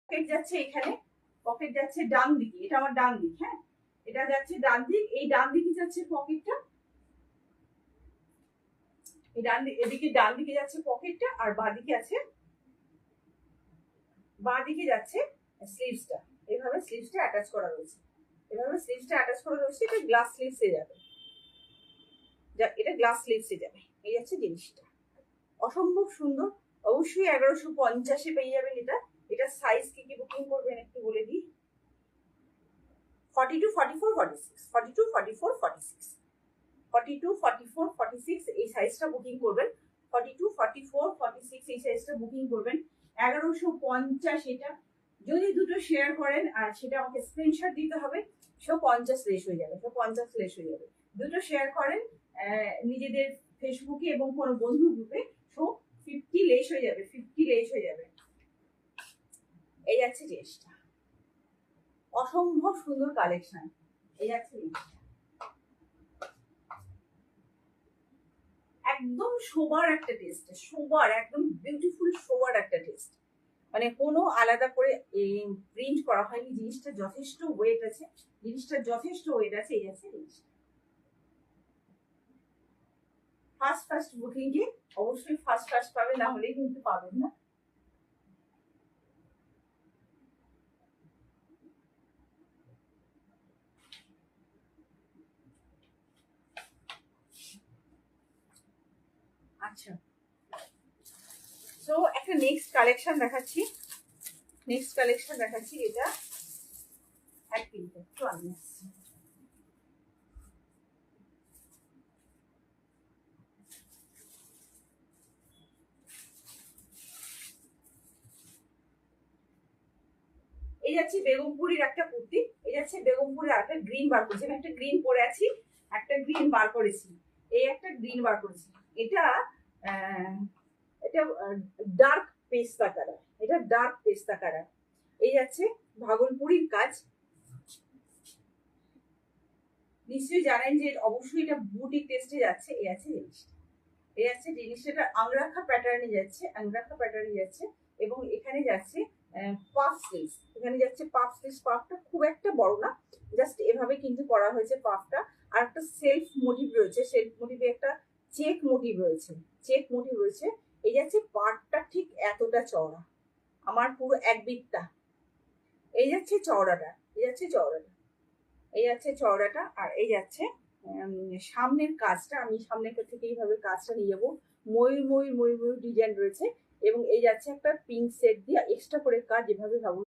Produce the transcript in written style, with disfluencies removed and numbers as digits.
Pocket যাচ্ছে এখানে, pocket যাচ্ছে ডান দিকে, এটা আমার ডান দিক, হ্যাঁ এটা যাচ্ছে ডান দিক, এই ডান দিকে যাচ্ছে পকেটটা, এই ডান দিকে, এদিকে ডান দিকে যাচ্ছে পকেটটা, আর বাঁ দিকে আছে, বাঁ দিকে যাচ্ছে স্লিভসটা। এইভাবে স্লিভসটা অ্যাটাচ করা রয়েছে, এভাবে স্লিভসটা অ্যাটাচ করা রয়েছে। এটা গ্লাস স্লিভসে যাবে, এটা গ্লাস স্লিভসে যাবে। এই যাচ্ছে জিনিসটা, অসম্ভব সুন্দর। অবশ্যই 1150-এ পেয়ে যাবেন এটা। এটা সাইজ কি কি বুকিং করবেন একটু বলে দিই। 42, 44, 46, 42, 44, 46, 42, 44, 46 এই সাইজটা বুকিং করবেন। 42, 44, 46 এই সাইজটা বুকিং করবেন। 1150 এটা। যদি দুটো শেয়ার করেন আর সেটা আমাকে স্ক্রিনশট দিতে হবে, 50 লেস হয়ে যাবে, 50 লেস হয়ে যাবে। দুটো শেয়ার করেন নিজেদের ফেসবুকে এবং কোনো বন্ধু গ্রুপে, 50 লেস হয়ে যাবে, 50 লেস হয়ে যাবে। এই যাচ্ছে জিনিসটা, অসম্ভব সুন্দর কালেকশন। এই যাচ্ছে জিনিসটা, একদম শোবার একটা টেস্ট, শোবার একদম বিউটিফুল শোবার একটা টেস্ট, মানে কোনো আলাদা করে প্রিন্ট করা হয়নি। জিনিসটা যথেষ্ট ওয়েট আছে, জিনিসটা যথেষ্ট ওয়েট আছে। এই যাচ্ছে জিনিসটা, ফার্স্ট বুকিং কে অবশ্যই ফার্স্ট পাবে, না হলে কিন্তু পাবেন না। আচ্ছা, তো একটা নেক্সট কালেকশন দেখাচ্ছি, নেক্সট কালেকশন দেখাচ্ছি। এটা এক মিনিট একটু আমি আসছি। এই যাচ্ছে বেগমপুরীর একটা কুর্তি, এই যাচ্ছে বেগমপুরের একটা গ্রিন বার করেছি, আমি একটা গ্রিন পরে আছি, একটা গ্রিন বার করেছি, এই একটা গ্রিন বার করেছি। এটা এটা ডার্ক পেস্তা কালার, এটা ডার্ক পেস্তা কালার। এই যাচ্ছে ভাগলপুরীর কাজ, নিশ্চয়ই জানেন যে অবশ্যই এটা বুটিক টেস্টে যাচ্ছে। এই আছে জিনিসটা, এই আছে জিনিসটা আংরাখা প্যাটার্নে যাচ্ছে, আংরাখা প্যাটার্নে যাচ্ছে, এবং এখানে যাচ্ছে পাফ স্লিভস, এখানে যাচ্ছে পাফ স্লিভস। পাফটা খুব একটা বড় না, জাস্ট এভাবে কিন্তু করা হয়েছে পাফটা। আর একটা সেলফ মোটিভ রয়েছে, সেলফ মোটিভে একটা চেক মোটিভ রয়েছে, চেক মোটিভ রয়েছে। এই যাচ্ছে পাটটা ঠিক এতটা চওড়া, আমার পুরো এক বিটটা। এই যাচ্ছে চওড়াটা, এই যাচ্ছে চওড়াটা, এই যাচ্ছে চওড়াটা। আর এই যাচ্ছে সামনের কাজটা, আমি সামনের থেকে এইভাবে কাজটা নিয়ে যাবো। ময়ূর ময়ূর ময়ূর ময়ূর ডিজাইন রয়েছে, এবং এই যাচ্ছে একটা পিঙ্ক সেট দিয়ে এক্সট্রা করে কাজ, যেভাবে ভাবুন